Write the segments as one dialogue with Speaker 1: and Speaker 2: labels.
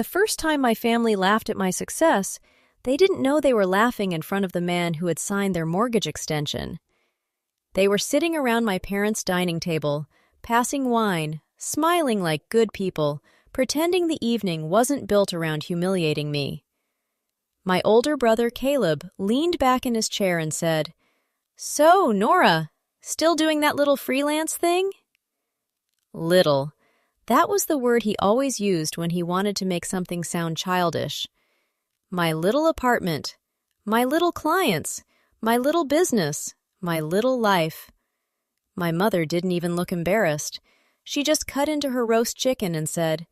Speaker 1: The first time my family laughed at my success, they didn't know they were laughing in front of the man who had signed their mortgage extension. They were sitting around my parents' dining table, passing wine, smiling like good people, pretending the evening wasn't built around humiliating me. My older brother, Caleb, leaned back in his chair and said, "So, Nora, still doing that little freelance thing?" Little. That was the word he always used when he wanted to make something sound childish. My little apartment, my little clients, my little business, my little life. My mother didn't even look embarrassed. She just cut into her roast chicken and said,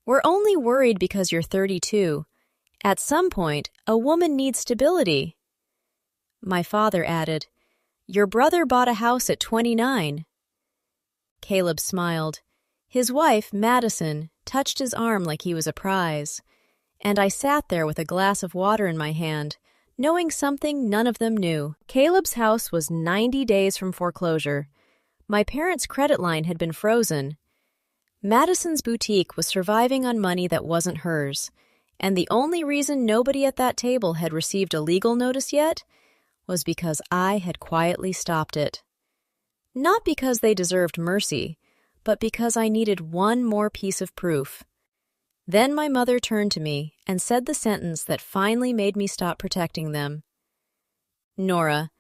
Speaker 1: "We're only worried because you're 32. At some point, a woman needs stability." My father added, "Your brother bought a house at 29. Caleb smiled. His wife, Madison, touched his arm like he was a prize, and I sat there with a glass of water in my hand, knowing something none of them knew. Caleb's house was 90 days from foreclosure. My parents' credit line had been frozen. Madison's boutique was surviving on money that wasn't hers, and the only reason nobody at that table had received a legal notice yet was because I had quietly stopped it. Not because they deserved mercy, but because I needed one more piece of proof. Then my mother turned to me and said the sentence that finally made me stop protecting them. "Nora,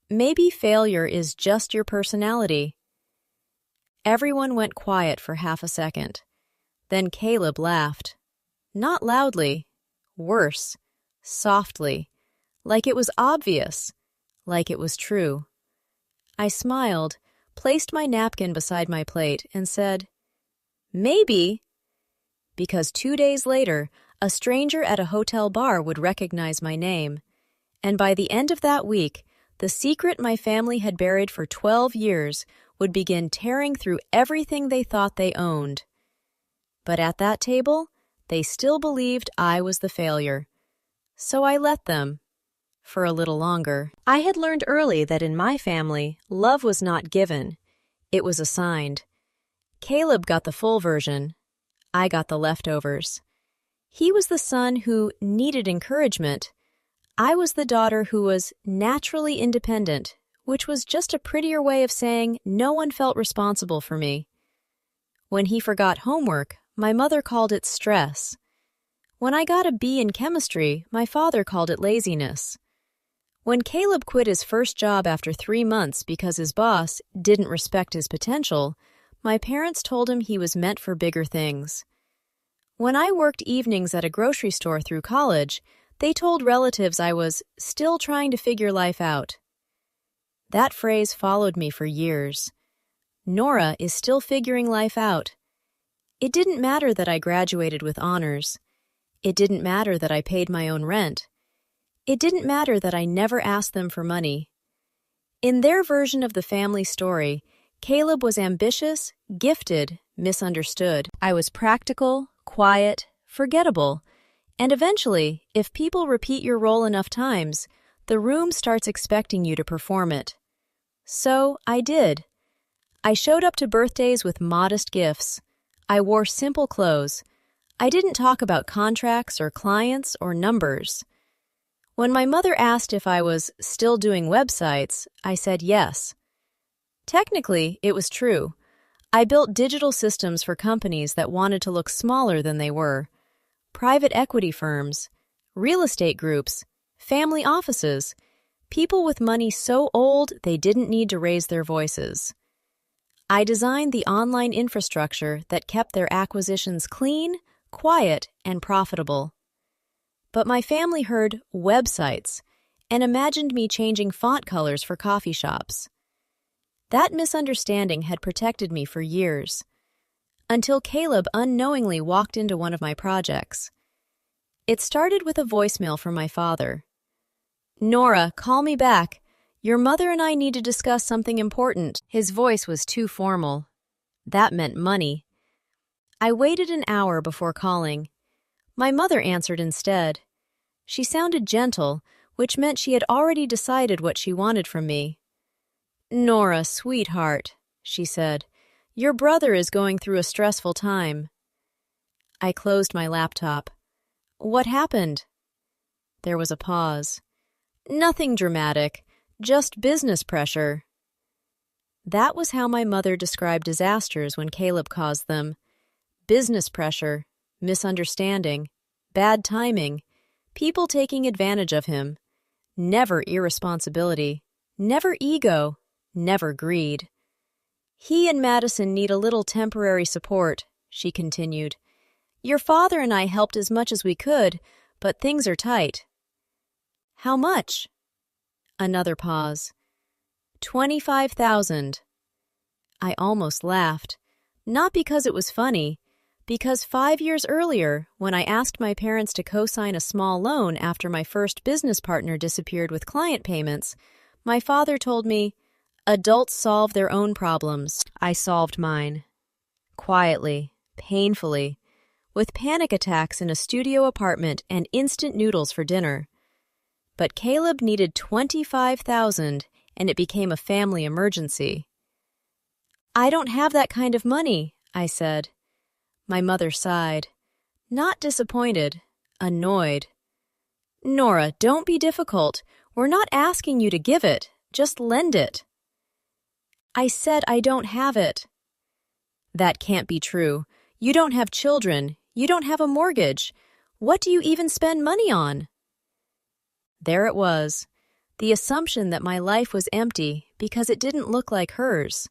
Speaker 1: maybe failure is just your personality." Everyone went quiet for half a second. Then Caleb laughed. Not loudly. Worse. Softly. Like it was obvious. Like it was true. I smiled, placed my napkin beside my plate, and said, "Maybe," because 2 days later, a stranger at a hotel bar would recognize my name, and by the end of that week, the secret my family had buried for 12 years would begin tearing through everything they thought they owned. But at that table, they still believed I was the failure. So I let them. For a little longer. I had learned early that in my family, love was not given. It was assigned. Caleb got the full version. I got the leftovers. He was the son who needed encouragement. I was the daughter who was naturally independent, which was just a prettier way of saying no one felt responsible for me. When he forgot homework, my mother called it stress. When I got a B in chemistry, my father called it laziness. When Caleb quit his first job after 3 months because his boss didn't respect his potential, my parents told him he was meant for bigger things. When I worked evenings at a grocery store through college, they told relatives I was still trying to figure life out. That phrase followed me for years. Nora is still figuring life out. It didn't matter that I graduated with honors. It didn't matter that I paid my own rent. It didn't matter that I never asked them for money. In their version of the family story, Caleb was ambitious, gifted, misunderstood. I was practical, quiet, forgettable, and eventually, if people repeat your role enough times, the room starts expecting you to perform it. So I did. I showed up to birthdays with modest gifts. I wore simple clothes. I didn't talk about contracts or clients or numbers. When my mother asked if I was still doing websites, I said yes. Technically, it was true. I built digital systems for companies that wanted to look smaller than they were. Private equity firms, real estate groups, family offices, people with money so old they didn't need to raise their voices. I designed the online infrastructure that kept their acquisitions clean, quiet, and profitable. But my family heard websites and imagined me changing font colors for coffee shops. That misunderstanding had protected me for years, until Caleb unknowingly walked into one of my projects. It started with a voicemail from my father. "Nora, call me back. Your mother and I need to discuss something important." His voice was too formal. That meant money. I waited an hour before calling. My mother answered instead. She sounded gentle, which meant she had already decided what she wanted from me. "Nora, sweetheart," she said, "your brother is going through a stressful time." I closed my laptop. What happened? There was a pause. Nothing dramatic, just business pressure. That was how my mother described disasters when Caleb caused them. Business pressure, misunderstanding, bad timing, people taking advantage of him. Never irresponsibility, never ego, never greed. He and Madison need a little temporary support, she continued. Your father and I helped as much as we could, but things are tight. How much? Another pause. 25,000. I almost laughed, not because it was funny, because 5 years earlier, when I asked my parents to co-sign a small loan after my first business partner disappeared with client payments, my father told me, adults solve their own problems. I solved mine. Quietly, painfully, with panic attacks in a studio apartment and instant noodles for dinner. But Caleb needed 25,000, and it became a family emergency. I don't have that kind of money, I said. My mother sighed. Not disappointed, annoyed. Nora, don't be difficult. We're not asking you to give it. Just lend it. I said I don't have it. That can't be true. You don't have children. You don't have a mortgage. What do you even spend money on? There it was, the assumption that my life was empty because it didn't look like hers.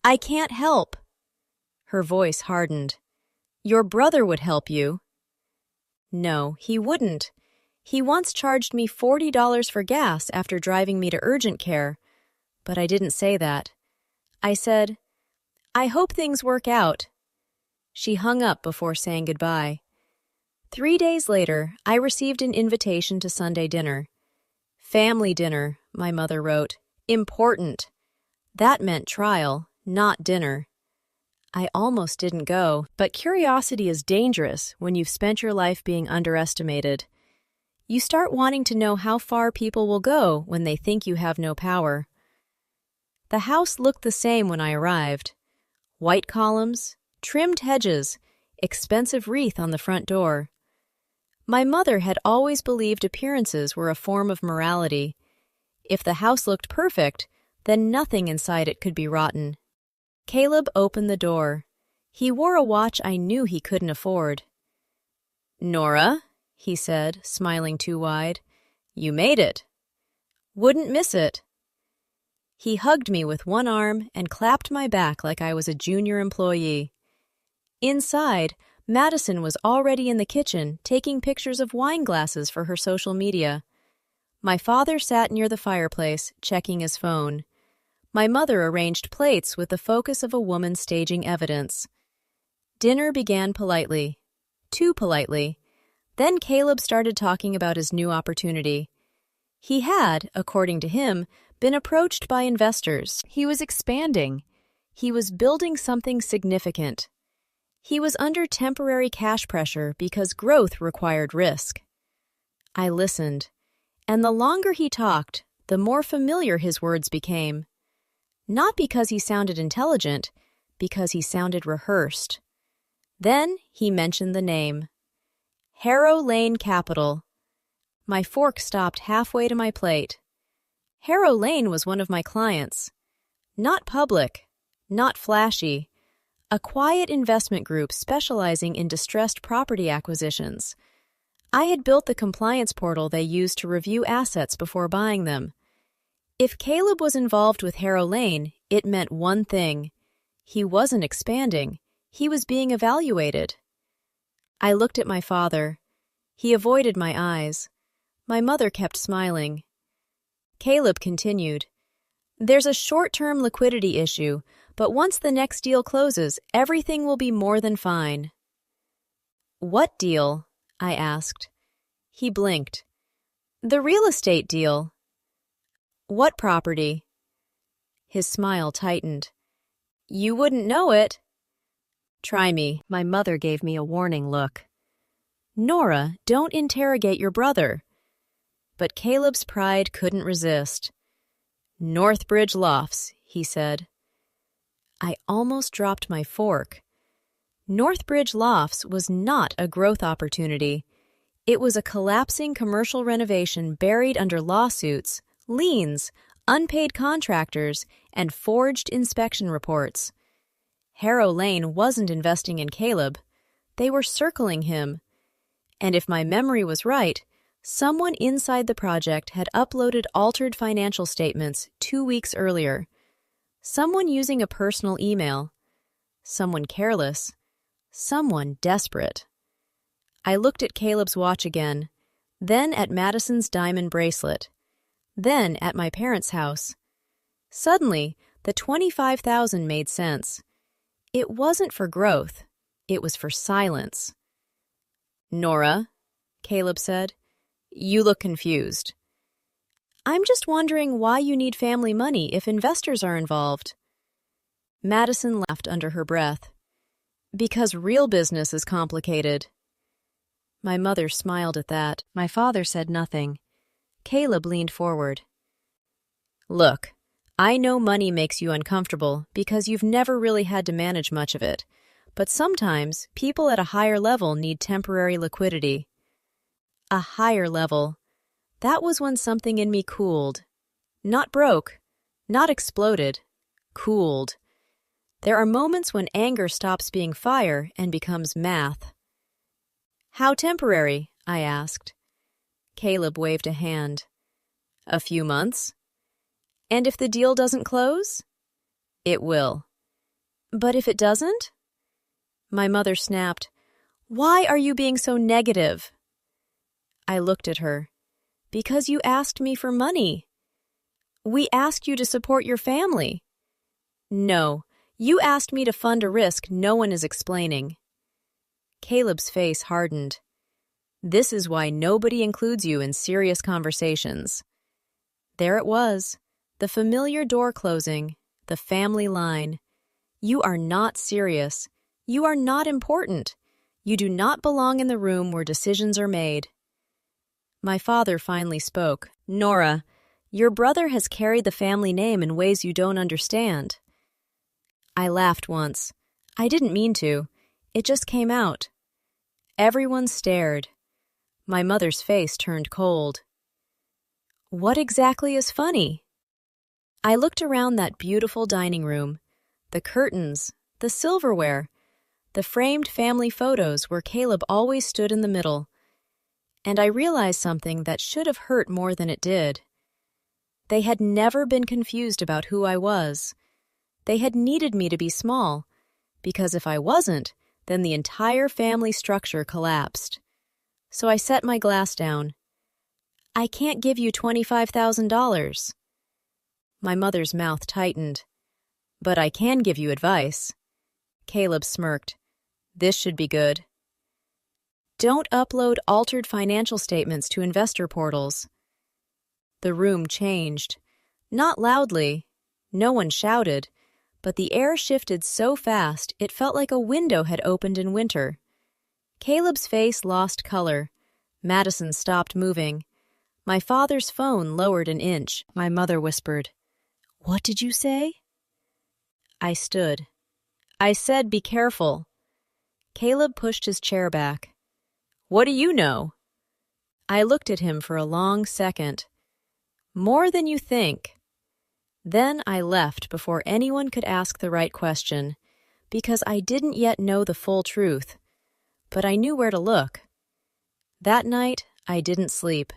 Speaker 1: I can't help. Her voice hardened. Your brother would help you. No, he wouldn't. He once charged me $40 for gas after driving me to urgent care, but I didn't say that. I said, I hope things work out. She hung up before saying goodbye. 3 days later, I received an invitation to Sunday dinner. Family dinner, my mother wrote. Important. That meant trial, not dinner. I almost didn't go, but curiosity is dangerous when you've spent your life being underestimated. You start wanting to know how far people will go when they think you have no power. The house looked the same when I arrived. White columns, trimmed hedges, expensive wreath on the front door. My mother had always believed appearances were a form of morality. If the house looked perfect, then nothing inside it could be rotten. Caleb opened the door. He wore a watch I knew he couldn't afford. Nora, he said, smiling too wide, you made it. Wouldn't miss it. He hugged me with one arm and clapped my back like I was a junior employee. Inside, Madison was already in the kitchen taking pictures of wine glasses for her social media. My father sat near the fireplace, checking his phone. My mother arranged plates with the focus of a woman staging evidence. Dinner began politely. Too politely. Then Caleb started talking about his new opportunity. He had, according to him, been approached by investors. He was expanding. He was building something significant. He was under temporary cash pressure because growth required risk. I listened, and the longer he talked, the more familiar his words became. Not because he sounded intelligent, because he sounded rehearsed. Then he mentioned the name. Harrow Lane Capital. My fork stopped halfway to my plate. Harrow Lane was one of my clients. Not public, not flashy. A quiet investment group specializing in distressed property acquisitions. I had built the compliance portal they used to review assets before buying them. If Caleb was involved with Harrow Lane, it meant one thing. He wasn't expanding. He was being evaluated. I looked at my father. He avoided my eyes. My mother kept smiling. Caleb continued. There's a short-term liquidity issue, but once the next deal closes, everything will be more than fine. What deal? I asked. He blinked. The real estate deal. What property? His smile tightened. You wouldn't know it. Try me. My mother gave me a warning look. Nora, don't interrogate your brother. But Caleb's pride couldn't resist. Northbridge Lofts, he said. I almost dropped my fork. Northbridge Lofts was not a growth opportunity. It was a collapsing commercial renovation buried under lawsuits, liens, unpaid contractors, and forged inspection reports. Harrow Lane wasn't investing in Caleb. They were circling him. And if my memory was right, someone inside the project had uploaded altered financial statements 2 weeks earlier. Someone using a personal email. Someone careless. Someone desperate. I looked at Caleb's watch again, then at Madison's diamond bracelet, then at my parents' house. Suddenly, the $25,000 made sense. It wasn't for growth. It was for silence. "Nora," Caleb said, "you look confused." "I'm just wondering why you need family money if investors are involved." Madison laughed under her breath. "Because real business is complicated." My mother smiled at that. My father said nothing. Caleb leaned forward. "Look, I know money makes you uncomfortable because you've never really had to manage much of it, but sometimes people at a higher level need temporary liquidity." A higher level. That was when something in me cooled. Not broke, not exploded, cooled. There are moments when anger stops being fire and becomes math. "How temporary?" I asked. Caleb waved a hand. "A few months." "And if the deal doesn't close?" "It will." "But if it doesn't?" My mother snapped, "Why are you being so negative?" I looked at her. "Because you asked me for money." "We asked you to support your family." "No, you asked me to fund a risk no one is explaining." Caleb's face hardened. "This is why nobody includes you in serious conversations." There it was, the familiar door closing, the family line. You are not serious. You are not important. You do not belong in the room where decisions are made. My father finally spoke. "Nora, your brother has carried the family name in ways you don't understand." I laughed once. I didn't mean to. It just came out. Everyone stared. My mother's face turned cold. "What exactly is funny?" I looked around that beautiful dining room. The curtains, the silverware, the framed family photos where Caleb always stood in the middle. And I realized something that should have hurt more than it did. They had never been confused about who I was. They had needed me to be small, because if I wasn't, then the entire family structure collapsed. So I set my glass down. "I can't give you $25,000. My mother's mouth tightened. "But I can give you advice." Caleb smirked. "This should be good." "Don't upload altered financial statements to investor portals." The room changed. Not loudly. No one shouted. But the air shifted so fast it felt like a window had opened in winter. Caleb's face lost color. Madison stopped moving. My father's phone lowered an inch. My mother whispered, "What did you say?" I stood. "I said be careful." Caleb pushed his chair back. "What do you know?" I looked at him for a long second. "More than you think." Then I left before anyone could ask the right question, because I didn't yet know the full truth, but I knew where to look. That night, I didn't sleep.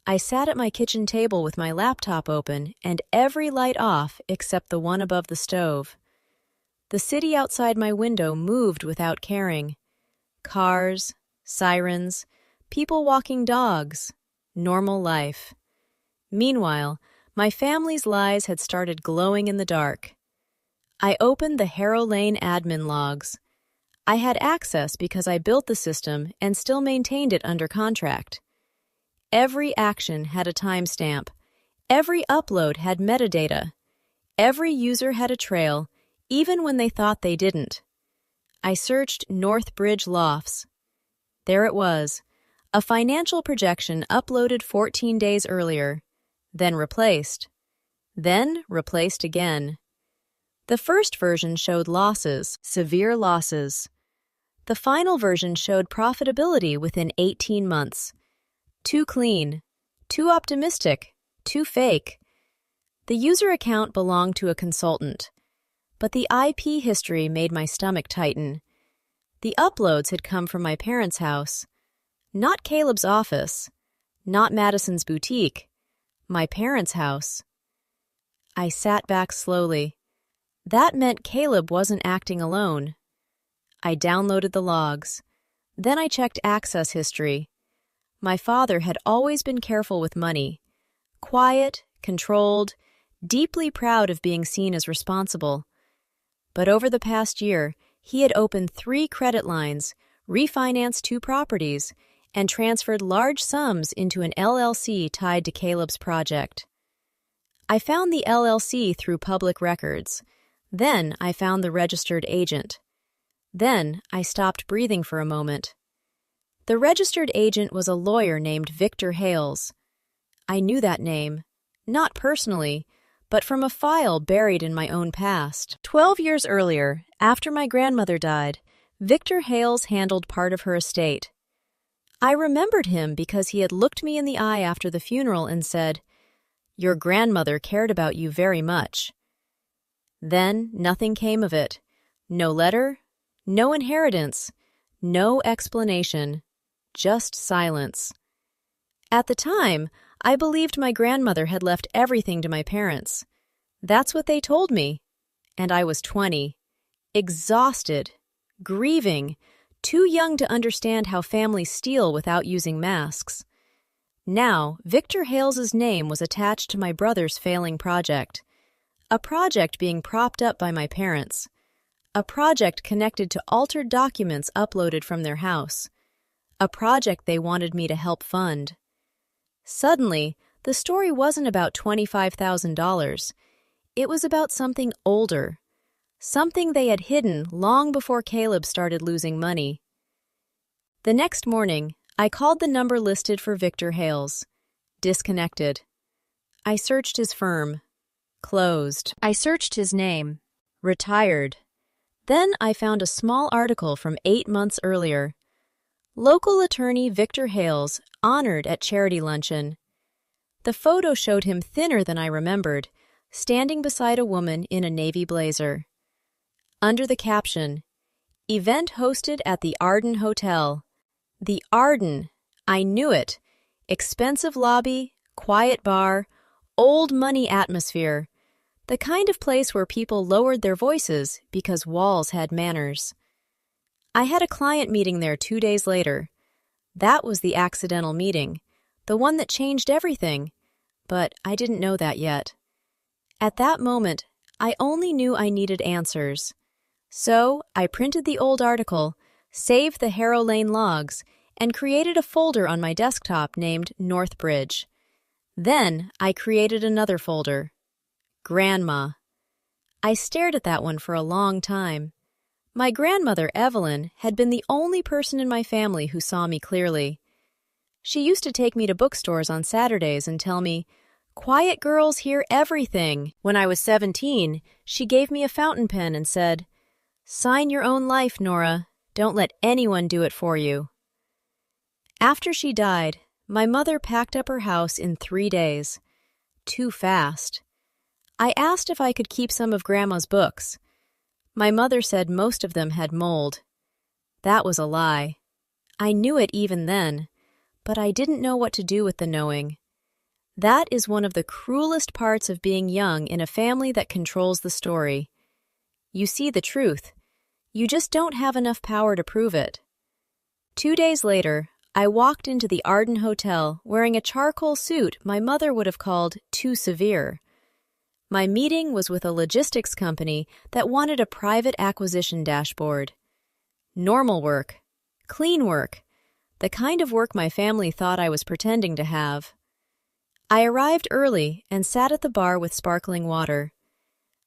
Speaker 1: I sat at my kitchen table with my laptop open and every light off except the one above the stove. The city outside my window moved without caring. Cars, sirens, people walking dogs, normal life. Meanwhile, my family's lies had started glowing in the dark. I opened the Harrow Lane admin logs. I had access because I built the system and still maintained it under contract. Every action had a timestamp. Every upload had metadata. Every user had a trail, even when they thought they didn't. I searched Northbridge Lofts. There it was, a financial projection uploaded 14 days earlier, then replaced again. The first version showed losses, severe losses. The final version showed profitability within 18 months. Too clean, too optimistic, too fake. The user account belonged to a consultant, but the IP history made my stomach tighten. The uploads had come from my parents' house, not Caleb's office, not Madison's boutique, my parents' house. I sat back slowly. That meant Caleb wasn't acting alone. I downloaded the logs. Then I checked access history. My father had always been careful with money. Quiet, controlled, deeply proud of being seen as responsible. But over the past year, he had opened 3 credit lines, refinanced 2 properties, and transferred large sums into an LLC tied to Caleb's project. I found the LLC through public records. Then I found the registered agent. Then I stopped breathing for a moment. The registered agent was a lawyer named Victor Hales. I knew that name, not personally, but from a file buried in my own past. 12 years earlier, after my grandmother died, Victor Hales handled part of her estate. I remembered him because he had looked me in the eye after the funeral and said, "Your grandmother cared about you very much." Then nothing came of it. No letter, no inheritance, no explanation, just silence. At the time, I believed my grandmother had left everything to my parents. That's what they told me. And I was 20, exhausted, grieving, too young to understand how families steal without using masks. Now, Victor Hales's name was attached to my brother's failing project. A project being propped up by my parents. A project connected to altered documents uploaded from their house. A project they wanted me to help fund. Suddenly, the story wasn't about $25,000. It was about something older. Something they had hidden long before Caleb started losing money. The next morning, I called the number listed for Victor Hales. Disconnected. I searched his firm. Closed. I searched his name. Retired. Then I found a small article from 8 months earlier. Local attorney Victor Hales honored at charity luncheon. The photo showed him thinner than I remembered, standing beside a woman in a navy blazer. Under the caption, "Event hosted at the Arden Hotel." The Arden. I knew it. Expensive lobby, quiet bar, old money atmosphere. The kind of place where people lowered their voices because walls had manners. I had a client meeting there 2 days later. That was the accidental meeting, the one that changed everything, but I didn't know that yet. At that moment, I only knew I needed answers. So I printed the old article, saved the Harrow Lane logs, and created a folder on my desktop named Northbridge. Then I created another folder, Grandma. I stared at that one for a long time. My grandmother, Evelyn, had been the only person in my family who saw me clearly. She used to take me to bookstores on Saturdays and tell me, "Quiet girls hear everything." When I was 17, she gave me a fountain pen and said, "Sign your own life, Nora. Don't let anyone do it for you." After she died, my mother packed up her house in 3 days. Too fast. I asked if I could keep some of Grandma's books. My mother said most of them had mold. That was a lie. I knew it even then, but I didn't know what to do with the knowing. That is one of the cruelest parts of being young in a family that controls the story. You see the truth. You just don't have enough power to prove it. 2 days later, I walked into the Arden Hotel wearing a charcoal suit my mother would have called too severe. My meeting was with a logistics company that wanted a private acquisition dashboard. Normal work. Clean work. The kind of work my family thought I was pretending to have. I arrived early and sat at the bar with sparkling water.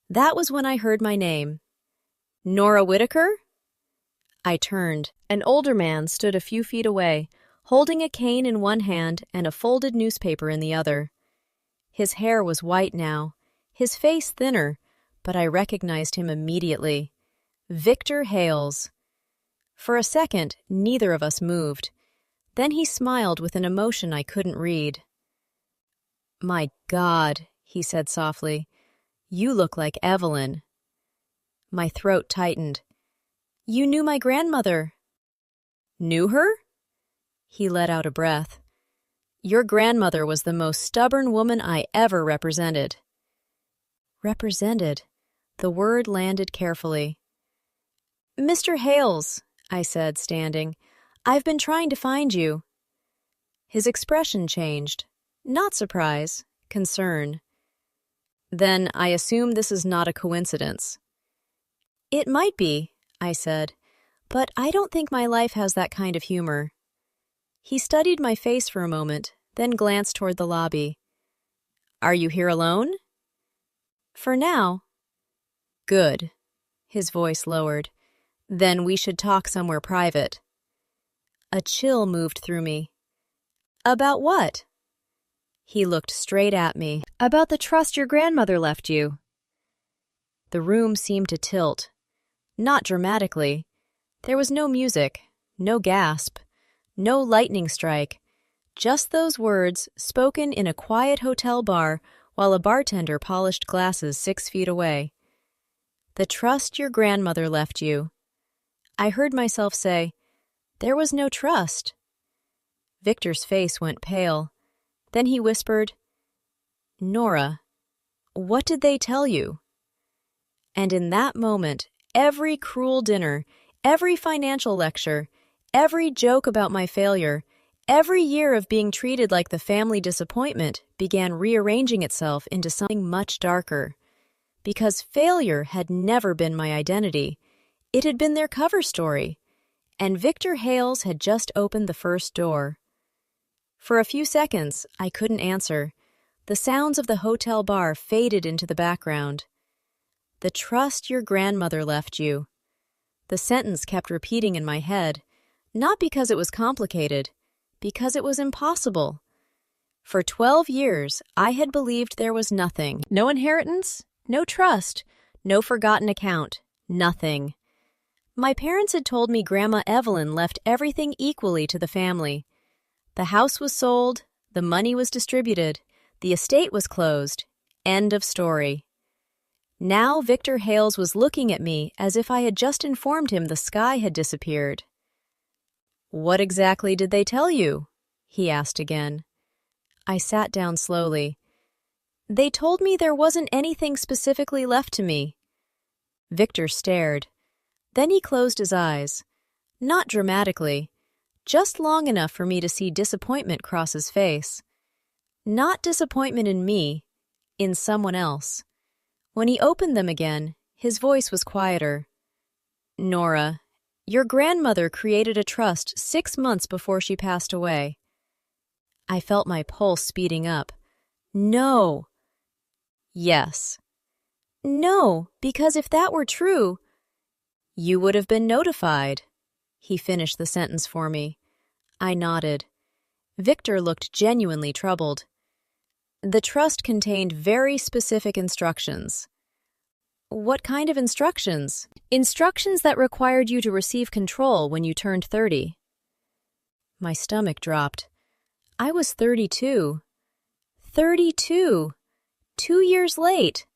Speaker 1: That was when I heard my name. "Nora Whitaker?" I turned. An older man stood a few feet away, holding a cane in one hand and a folded newspaper in the other. His hair was white now, his face thinner, but I recognized him immediately. Victor Hales. For a second, neither of us moved. Then he smiled with an emotion I couldn't read. "My God," he said softly, "you look like Evelyn." My throat tightened. "You knew my grandmother." "Knew her?" He let out a breath. "Your grandmother was the most stubborn woman I ever represented." Represented. The word landed carefully. "Mr. Hales," I said, standing, "I've been trying to find you." His expression changed. Not surprise, concern. "Then I assume this is not a coincidence." "It might be," I said, "but I don't think my life has that kind of humor." He studied my face for a moment, then glanced toward the lobby. "Are you here alone?" "For now." "Good." His voice lowered. "Then we should talk somewhere private." A chill moved through me. "About what?" He looked straight at me. "About the trust your grandmother left you." The room seemed to tilt. Not dramatically. There was no music, no gasp, no lightning strike, just those words spoken in a quiet hotel bar while a bartender polished glasses 6 feet away. "The trust your grandmother left you." I heard myself say, "There was no trust." Victor's face went pale. Then he whispered, "Nora, what did they tell you?" And in that moment, every cruel dinner, every financial lecture, every joke about my failure, every year of being treated like the family disappointment began rearranging itself into something much darker. Because failure had never been my identity. It had been their cover story. And Victor Hales had just opened the first door. For a few seconds, I couldn't answer. The sounds of the hotel bar faded into the background. "The trust your grandmother left you." The sentence kept repeating in my head, not because it was complicated, because it was impossible. For 12 years, I had believed there was nothing. No inheritance, no trust, no forgotten account, nothing. My parents had told me Grandma Evelyn left everything equally to the family. The house was sold, the money was distributed, the estate was closed. End of story. Now Victor Hales was looking at me as if I had just informed him the sky had disappeared. "What exactly did they tell you?" he asked again. I sat down slowly. "They told me there wasn't anything specifically left to me." Victor stared. Then he closed his eyes. Not dramatically, just long enough for me to see disappointment cross his face. Not disappointment in me, in someone else. When he opened them again, his voice was quieter. "Nora, your grandmother created a trust 6 months before she passed away." I felt my pulse speeding up. "No." "Yes." "No, because if that were true—" "You would have been notified." He finished the sentence for me. I nodded. Victor looked genuinely troubled. "The trust contained very specific instructions." "What kind of instructions?" "Instructions that required you to receive control when you turned 30. My stomach dropped. I was 32. 32! 2 years late.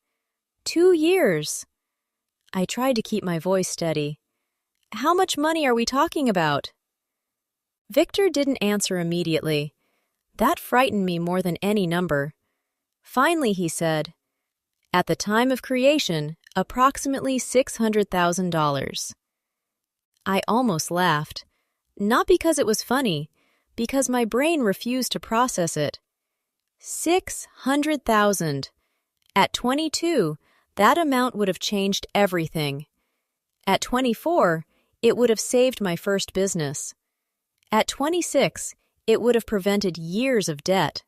Speaker 1: 2 years. I tried to keep my voice steady. "How much money are we talking about?" Victor didn't answer immediately. That frightened me more than any number. Finally, he said, "At the time of creation, approximately $600,000. I almost laughed. Not because it was funny, because my brain refused to process it. 600,000. At 22, that amount would have changed everything. At 24, it would have saved my first business. At 26, it would have prevented years of debt.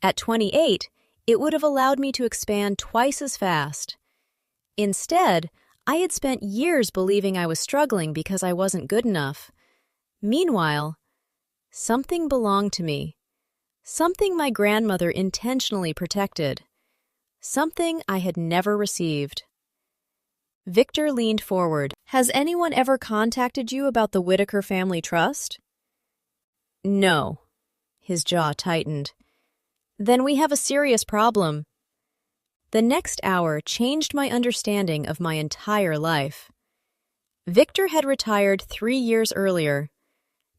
Speaker 1: At 28, it would have allowed me to expand twice as fast. Instead, I had spent years believing I was struggling because I wasn't good enough. Meanwhile, something belonged to me. Something my grandmother intentionally protected. Something I had never received. Victor leaned forward. Has anyone ever contacted you about the Whitaker family trust? No. His jaw tightened. Then we have a serious problem. The next hour changed my understanding of my entire life. Victor had retired 3 years earlier.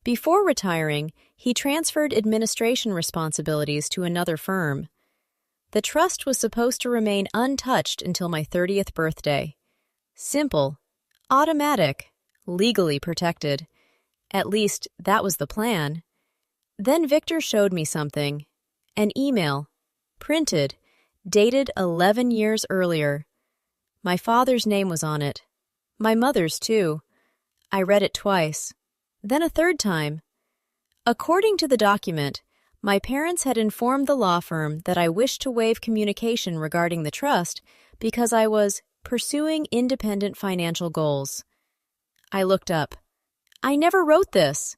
Speaker 1: Before retiring, he transferred administration responsibilities to another firm. The trust was supposed to remain untouched until my 30th birthday. Simple, automatic, legally protected. At least, that was the plan. Then Victor showed me something. An email, printed, dated 11 years earlier. My father's name was on it. My mother's, too. I read it twice, then a third time. According to the document, my parents had informed the law firm that I wished to waive communication regarding the trust because I was pursuing independent financial goals. I looked up. I never wrote this.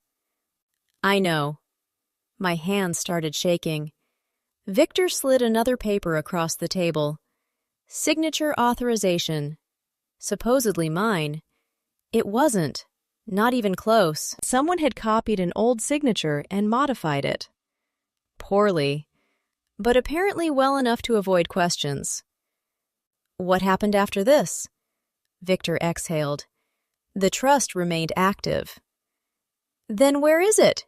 Speaker 1: I know. My hands started shaking. Victor slid another paper across the table. Signature authorization. Supposedly mine. It wasn't. Not even close. Someone had copied an old signature and modified it. Poorly, but apparently well enough to avoid questions. What happened after this? Victor exhaled. The trust remained active. Then where is it?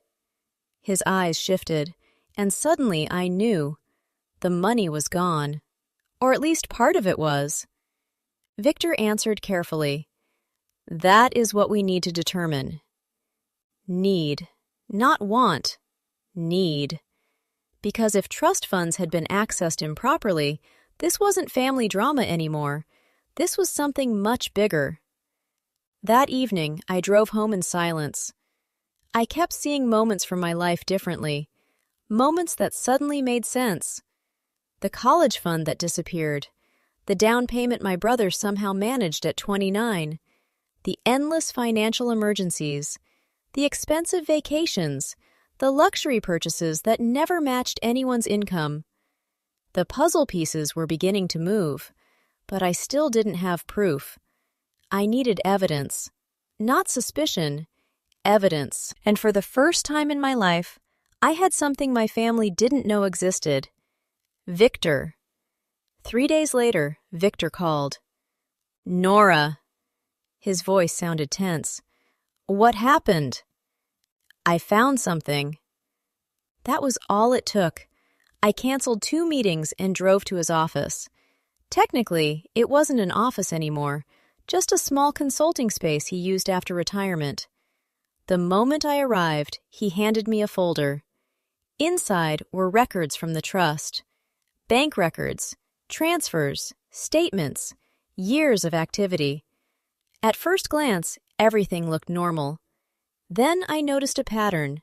Speaker 1: His eyes shifted, and suddenly I knew. The money was gone. Or at least part of it was. Victor answered carefully. That is what we need to determine. Need, not want. Need. Because if trust funds had been accessed improperly, this wasn't family drama anymore. This was something much bigger. That evening, I drove home in silence. I kept seeing moments from my life differently, moments that suddenly made sense. The college fund that disappeared, the down payment my brother somehow managed at 29, the endless financial emergencies, the expensive vacations, the luxury purchases that never matched anyone's income. The puzzle pieces were beginning to move, but I still didn't have proof. I needed evidence, not suspicion, evidence. And for the first time in my life, I had something my family didn't know existed. Victor. 3 days later, Victor called. Nora. His voice sounded tense. What happened? I found something. That was all it took. I canceled 2 meetings and drove to his office. Technically, it wasn't an office anymore, just a small consulting space he used after retirement. The moment I arrived, he handed me a folder. Inside were records from the trust. Bank records, transfers, statements, years of activity. At first glance, everything looked normal. Then I noticed a pattern.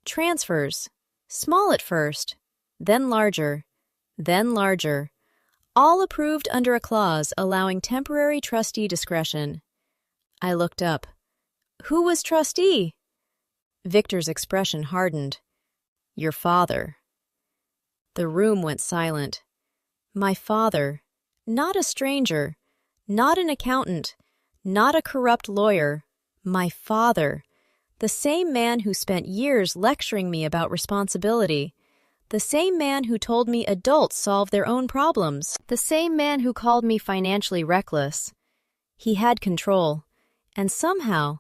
Speaker 1: Transfers, small at first, then larger, all approved under a clause allowing temporary trustee discretion. I looked up. Who was trustee? Victor's expression hardened. Your father. The room went silent. My father, not a stranger, not an accountant, not a corrupt lawyer, my father, the same man who spent years lecturing me about responsibility, the same man who told me adults solve their own problems, the same man who called me financially reckless. He had control, and somehow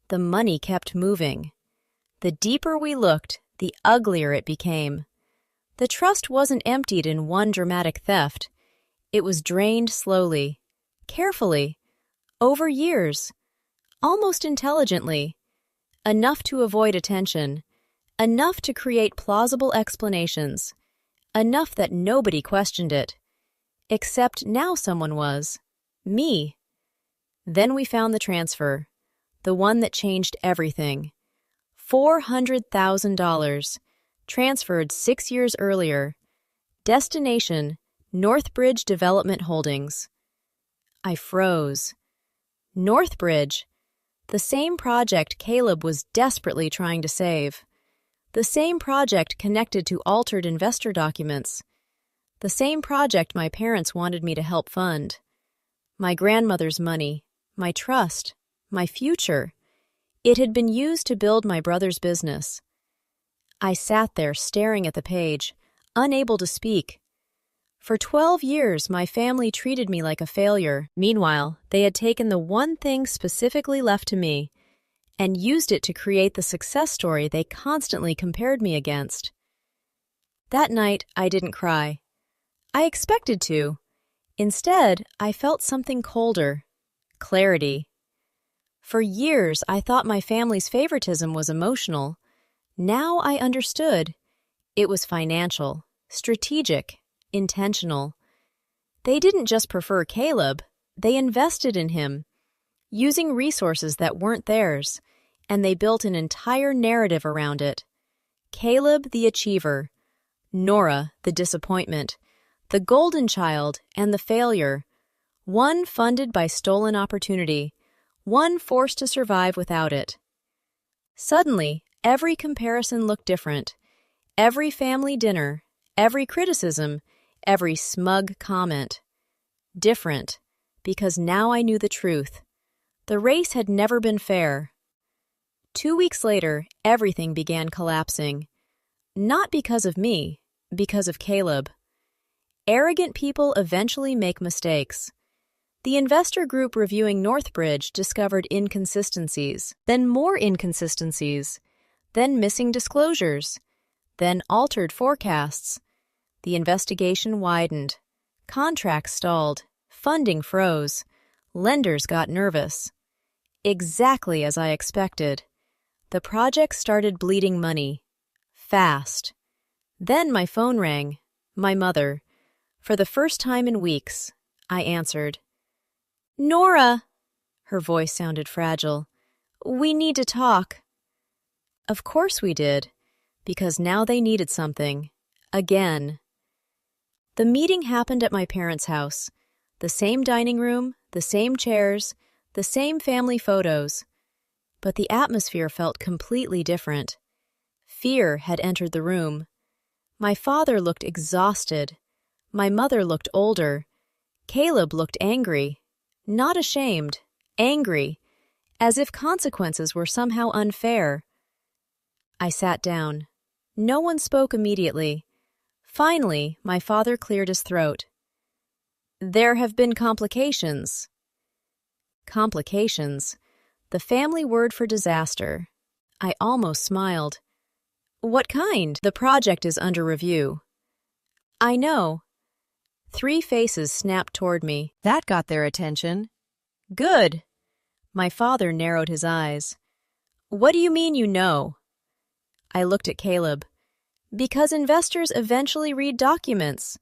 Speaker 1: the money kept moving. The deeper we looked, the uglier it became. The trust wasn't emptied in one dramatic theft. It was drained slowly, carefully, over years, almost intelligently, enough to avoid attention, enough to create plausible explanations, enough that nobody questioned it. Except now someone was. Me. Then we found the transfer, the one that changed everything. $400,000, transferred 6 years earlier. Destination, Northbridge Development Holdings. I froze. Northbridge, the same project Caleb was desperately trying to save. The same project connected to altered investor documents. The same project my parents wanted me to help fund. My grandmother's money, my trust, my future. It had been used to build my brother's business. I sat there staring at the page, unable to speak. For 12 years, my family treated me like a failure. Meanwhile, they had taken the one thing specifically left to me and used it to create the success story they constantly compared me against. That night, I didn't cry. I expected to. Instead, I felt something colder. Clarity. For years, I thought my family's favoritism was emotional. Now I understood. It was financial, strategic, intentional. They didn't just prefer Caleb, they invested in him, using resources that weren't theirs, and they built an entire narrative around it. Caleb the achiever, Nora the disappointment, the golden child and the failure, one funded by stolen opportunity, one forced to survive without it. Suddenly, every comparison looked different. Every family dinner, every criticism, every smug comment. Different, because now I knew the truth. The race had never been fair. 2 weeks later, everything began collapsing. Not because of me, because of Caleb. Arrogant people eventually make mistakes. The investor group reviewing Northbridge discovered inconsistencies, then more inconsistencies, then missing disclosures, then altered forecasts. The investigation widened. Contracts stalled. Funding froze. Lenders got nervous. Exactly as I expected. The project started bleeding money. Fast. Then my phone rang. My mother. For the first time in weeks, I answered. "Nora!" Her voice sounded fragile. "We need to talk." Of course we did, because now they needed something. Again. The meeting happened at my parents' house. The same dining room, the same chairs, the same family photos. But the atmosphere felt completely different. Fear had entered the room. My father looked exhausted. My mother looked older. Caleb looked angry. Not ashamed, angry, as if consequences were somehow unfair. I sat down. No one spoke immediately. Finally, my father cleared his throat. "There have been complications." Complications, the family word for disaster. I almost smiled. "What kind?" "The project is under review." "I know." 3 faces snapped toward me. That got their attention. "Good." My father narrowed his eyes. "What do you mean you know?" I looked at Caleb. "Because investors eventually read documents."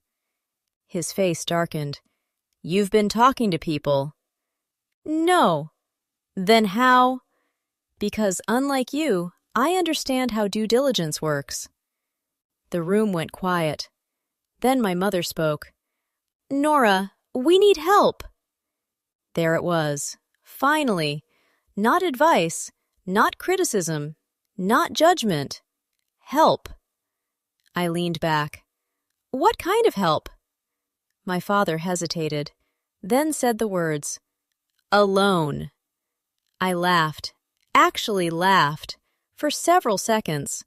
Speaker 1: His face darkened. "You've been talking to people." "No." "Then how?" "Because unlike you, I understand how due diligence works." The room went quiet. Then my mother spoke. "Nora, we need help." There it was. Finally. Not advice, not criticism, not judgment. Help. I leaned back. "What kind of help?" My father hesitated, then said the words, "Alone." I laughed, actually laughed, for several seconds.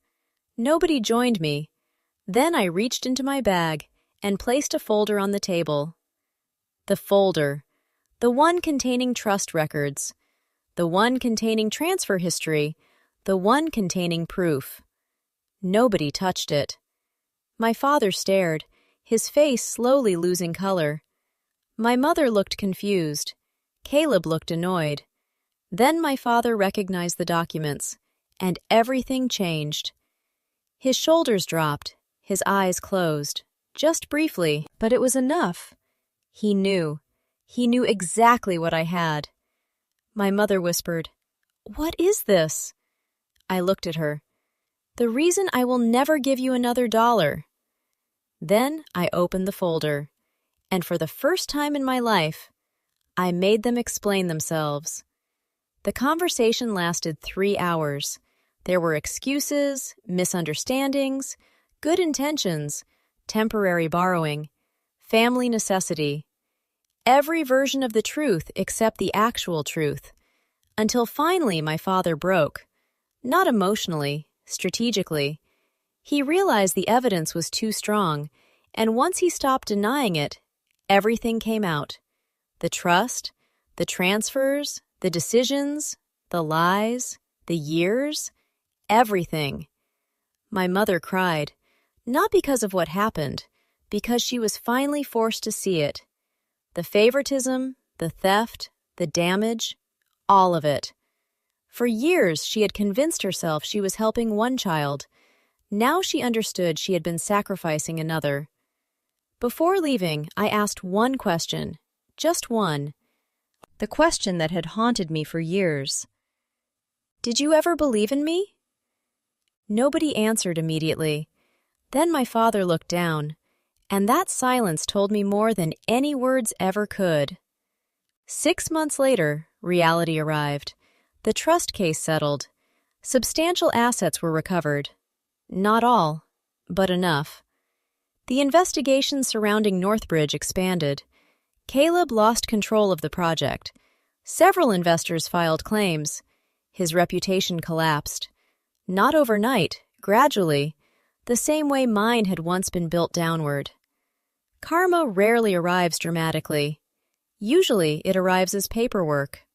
Speaker 1: Nobody joined me. Then I reached into my bag and placed a folder on the table. The folder, the one containing trust records, the one containing transfer history, the one containing proof. Nobody touched it. My father stared, his face slowly losing color. My mother looked confused. Caleb looked annoyed. Then my father recognized the documents, and everything changed. His shoulders dropped, his eyes closed, just briefly, but it was enough. He knew. He knew exactly what I had. My mother whispered, "What is this?" I looked at her. "The reason I will never give you another $1. Then I opened the folder, and for the first time in my life, I made them explain themselves. The conversation lasted 3 hours. There were excuses, misunderstandings, good intentions, temporary borrowing, family necessity. Every version of the truth except the actual truth, Until finally my father broke. Not emotionally, strategically. He realized the evidence was too strong, and once he stopped denying it, everything came out. The trust, the transfers, the decisions, the lies, the years, everything. My mother cried, not because of what happened, because she was finally forced to see it. The favoritism, the theft, the damage, all of it. For years, she had convinced herself she was helping one child. Now she understood she had been sacrificing another. Before leaving, I asked one question, just one. The question that had haunted me for years. Did you ever believe in me? Nobody answered immediately. Then my father looked down, and that silence told me more than any words ever could. 6 months later, reality arrived. The trust case settled. Substantial assets were recovered. Not all, but enough. The investigation surrounding Northbridge expanded. Caleb lost control of the project. Several investors filed claims. His reputation collapsed. Not overnight, gradually, the same way mine had once been built downward. Karma rarely arrives dramatically. Usually, it arrives as paperwork.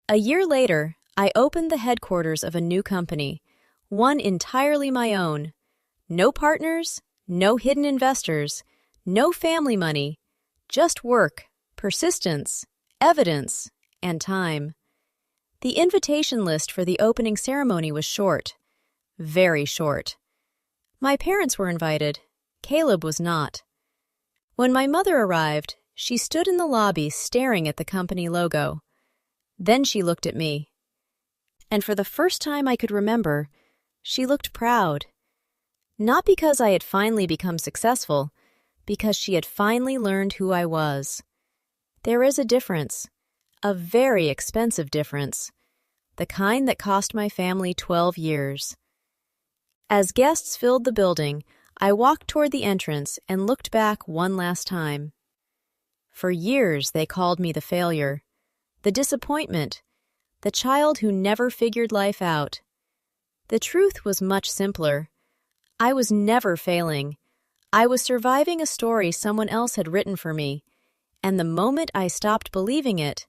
Speaker 1: A year later, I opened the headquarters of a new company, one entirely my own. No partners, no hidden investors, no family money, just work, persistence, evidence, and time. The invitation list for the opening ceremony was short, very short. My parents were invited. Caleb was not. When my mother arrived, she stood in the lobby staring at the company logo. Then she looked at me. And for the first time I could remember, she looked proud. Not because I had finally become successful, because she had finally learned who I was. There is a difference, a very expensive difference, the kind that cost my family 12 years. As guests filled the building, I walked toward the entrance and looked back one last time. For years they called me the failure, the disappointment, the child who never figured life out. The truth was much simpler. I was never failing. I was surviving a story someone else had written for me, and the moment I stopped believing it,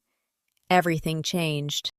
Speaker 1: everything changed.